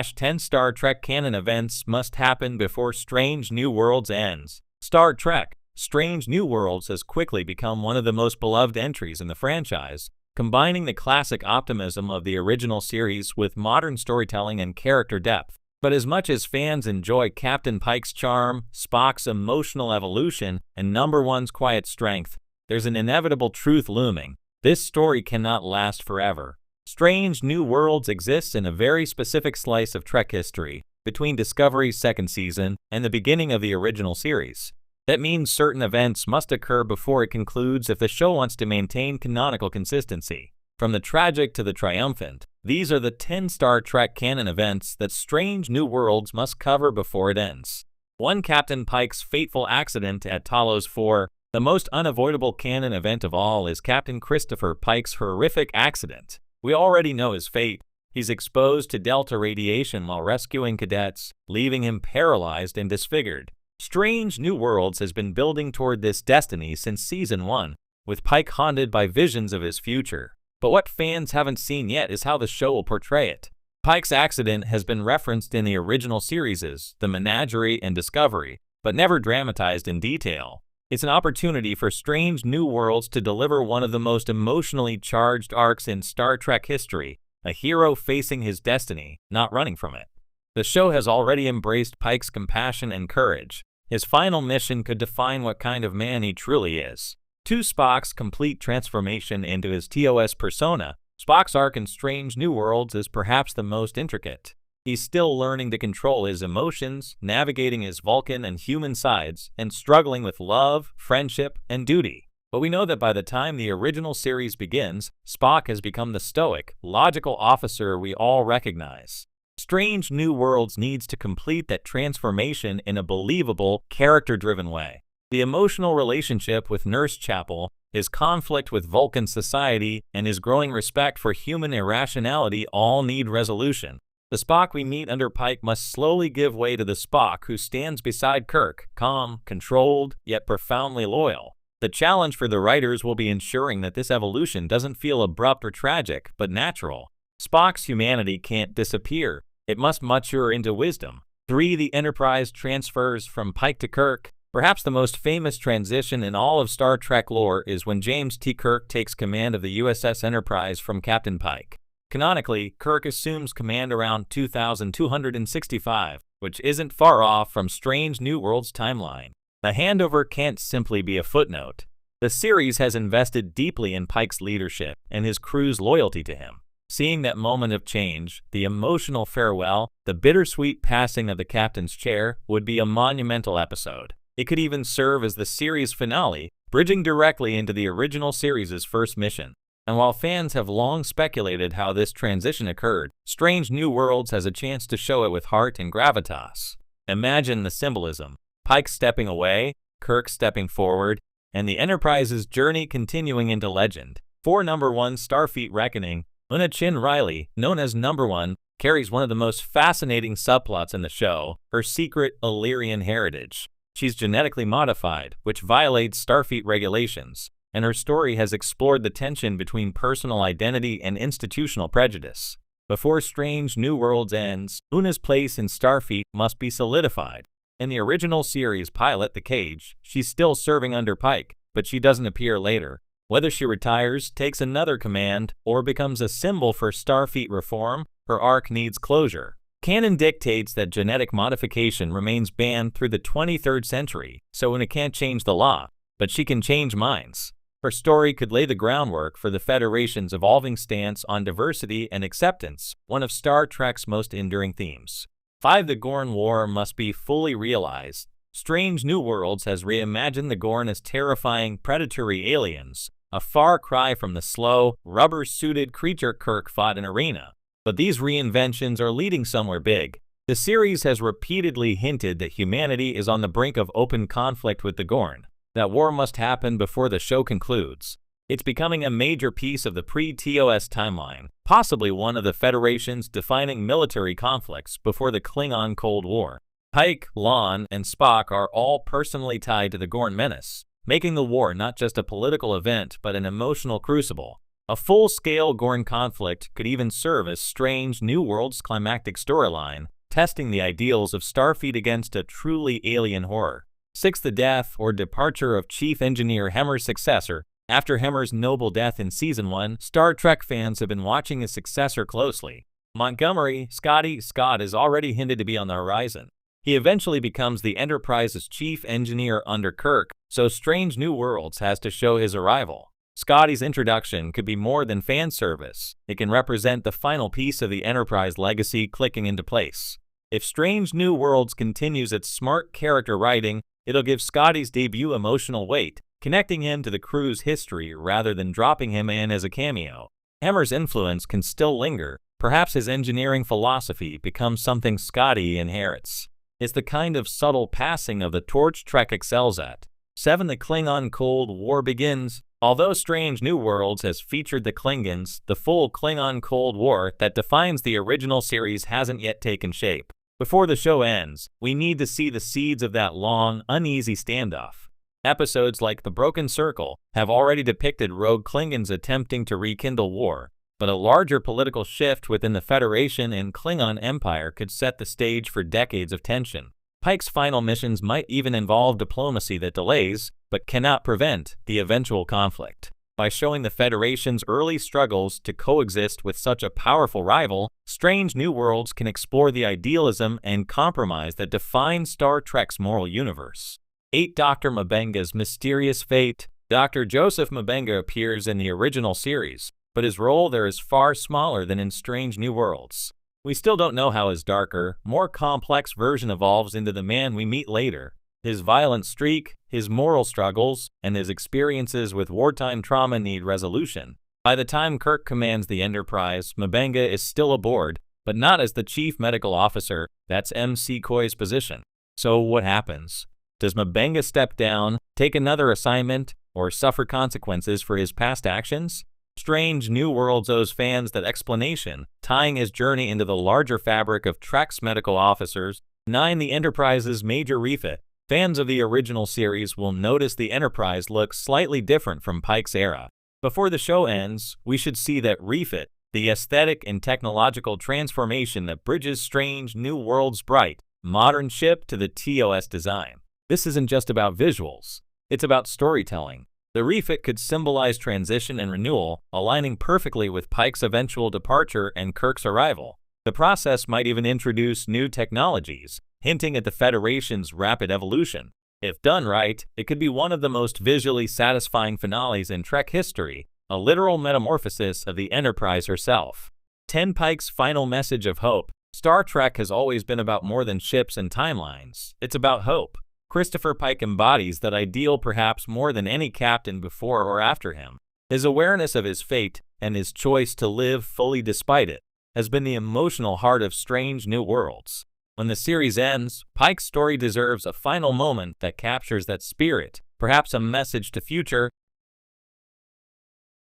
#10 Star Trek canon events must happen before Strange New Worlds ends. Star Trek Strange New Worlds has quickly become one of the most beloved entries in the franchise, combining the classic optimism of the original series with modern storytelling and character depth. But as much as fans enjoy Captain Pike's charm, Spock's emotional evolution, and Number One's quiet strength, there's an inevitable truth looming. This story cannot last forever. Strange New Worlds exists in a very specific slice of Trek history, between Discovery's second season and the beginning of the original series. That means certain events must occur before it concludes if the show wants to maintain canonical consistency. From the tragic to the triumphant, these are the 10 Star Trek canon events that Strange New Worlds must cover before it ends. 1. Captain Pike's fateful accident at Talos 4. The most unavoidable canon event of all is Captain Christopher Pike's horrific accident. We already know his fate. He's exposed to delta radiation while rescuing cadets, leaving him paralyzed and disfigured. Strange New Worlds has been building toward this destiny since Season 1, with Pike haunted by visions of his future. But what fans haven't seen yet is how the show will portray it. Pike's accident has been referenced in the original series, The Menagerie and Discovery, but never dramatized in detail. It's an opportunity for Strange New Worlds to deliver one of the most emotionally charged arcs in Star Trek history, a hero facing his destiny, not running from it. The show has already embraced Pike's compassion and courage. His final mission could define what kind of man he truly is. 2. Spock's complete transformation into his TOS persona. Spock's arc in Strange New Worlds is perhaps the most intricate. He's still learning to control his emotions, navigating his Vulcan and human sides, and struggling with love, friendship, and duty. But we know that by the time the original series begins, Spock has become the stoic, logical officer we all recognize. Strange New Worlds needs to complete that transformation in a believable, character-driven way. The emotional relationship with Nurse Chapel, his conflict with Vulcan society, and his growing respect for human irrationality all need resolution. The Spock we meet under Pike must slowly give way to the Spock who stands beside Kirk, calm, controlled, yet profoundly loyal. The challenge for the writers will be ensuring that this evolution doesn't feel abrupt or tragic, but natural. Spock's humanity can't disappear. It must mature into wisdom. 3. The Enterprise transfers from Pike to Kirk. Perhaps the most famous transition in all of Star Trek lore is when James T. Kirk takes command of the USS Enterprise from Captain Pike. Canonically, Kirk assumes command around 2265, which isn't far off from Strange New Worlds' timeline. The handover can't simply be a footnote. The series has invested deeply in Pike's leadership and his crew's loyalty to him. Seeing that moment of change, the emotional farewell, the bittersweet passing of the captain's chair, would be a monumental episode. It could even serve as the series finale, bridging directly into the original series' first mission. And while fans have long speculated how this transition occurred, Strange New Worlds has a chance to show it with heart and gravitas. Imagine the symbolism. Pike stepping away, Kirk stepping forward, and the Enterprise's journey continuing into legend. 4. Number 1 Starfleet Reckoning. Una Chin Riley, known as Number One, carries one of the most fascinating subplots in the show, her secret Illyrian heritage. She's genetically modified, which violates Starfleet regulations, and her story has explored the tension between personal identity and institutional prejudice. Before Strange New Worlds ends, Una's place in Starfleet must be solidified. In the original series pilot The Cage, she's still serving under Pike, but she doesn't appear later. Whether she retires, takes another command, or becomes a symbol for Starfleet reform, her arc needs closure. Canon dictates that genetic modification remains banned through the 23rd century, so Una can't change the law, but she can change minds. Her story could lay the groundwork for the Federation's evolving stance on diversity and acceptance, one of Star Trek's most enduring themes. 5. The Gorn War must be fully realized. Strange New Worlds has reimagined the Gorn as terrifying, predatory aliens, a far cry from the slow, rubber-suited creature Kirk fought in Arena. But these reinventions are leading somewhere big. The series has repeatedly hinted that humanity is on the brink of open conflict with the Gorn. That war must happen before the show concludes. It's becoming a major piece of the pre-TOS timeline, possibly one of the Federation's defining military conflicts before the Klingon Cold War. Pike, Lon, and Spock are all personally tied to the Gorn menace, making the war not just a political event but an emotional crucible. A full-scale Gorn conflict could even serve as Strange New Worlds' climactic storyline, testing the ideals of Starfleet against a truly alien horror. 6. The death or departure of Chief Engineer Hemmer's successor. After Hemmer's noble death in Season 1, Star Trek fans have been watching his successor closely. Montgomery Scott is already hinted to be on the horizon. He eventually becomes the Enterprise's chief engineer under Kirk, so Strange New Worlds has to show his arrival. Scotty's introduction could be more than fan service. It can represent the final piece of the Enterprise legacy clicking into place. If Strange New Worlds continues its smart character writing, it'll give Scotty's debut emotional weight, connecting him to the crew's history rather than dropping him in as a cameo. Hemmer's influence can still linger. Perhaps his engineering philosophy becomes something Scotty inherits. It's the kind of subtle passing of the torch Trek excels at. 7. The Klingon Cold War begins. Although Strange New Worlds has featured the Klingons, the full Klingon Cold War that defines the original series hasn't yet taken shape. Before the show ends, we need to see the seeds of that long, uneasy standoff. Episodes like The Broken Circle have already depicted rogue Klingons attempting to rekindle war, but a larger political shift within the Federation and Klingon Empire could set the stage for decades of tension. Pike's final missions might even involve diplomacy that delays, but cannot prevent, the eventual conflict. By showing the Federation's early struggles to coexist with such a powerful rival, Strange New Worlds can explore the idealism and compromise that define Star Trek's moral universe. 8. Dr. M'Benga's mysterious fate. Dr. Joseph M'Benga appears in the original series, but his role there is far smaller than in Strange New Worlds. We still don't know how his darker, more complex version evolves into the man we meet later. His violent streak, his moral struggles, and his experiences with wartime trauma need resolution. By the time Kirk commands the Enterprise, M'Benga is still aboard, but not as the chief medical officer. That's M.C. Coy's position. So what happens? Does M'Benga step down, take another assignment, or suffer consequences for his past actions? Strange New Worlds owes fans that explanation, tying his journey into the larger fabric of Trek's medical officers. 9. The Enterprise's major refit. Fans of the original series will notice the Enterprise looks slightly different from Pike's era. Before the show ends, we should see that refit, the aesthetic and technological transformation that bridges Strange New Worlds' bright, modern ship to the TOS design. This isn't just about visuals, it's about storytelling. The refit could symbolize transition and renewal, aligning perfectly with Pike's eventual departure and Kirk's arrival. The process might even introduce new technologies, hinting at the Federation's rapid evolution. If done right, it could be one of the most visually satisfying finales in Trek history, a literal metamorphosis of the Enterprise herself. 10. Pike's final message of hope. Star Trek has always been about more than ships and timelines. It's about hope. Christopher Pike embodies that ideal perhaps more than any captain before or after him. His awareness of his fate, and his choice to live fully despite it, has been the emotional heart of Strange New Worlds. When the series ends, Pike's story deserves a final moment that captures that spirit, perhaps a message to future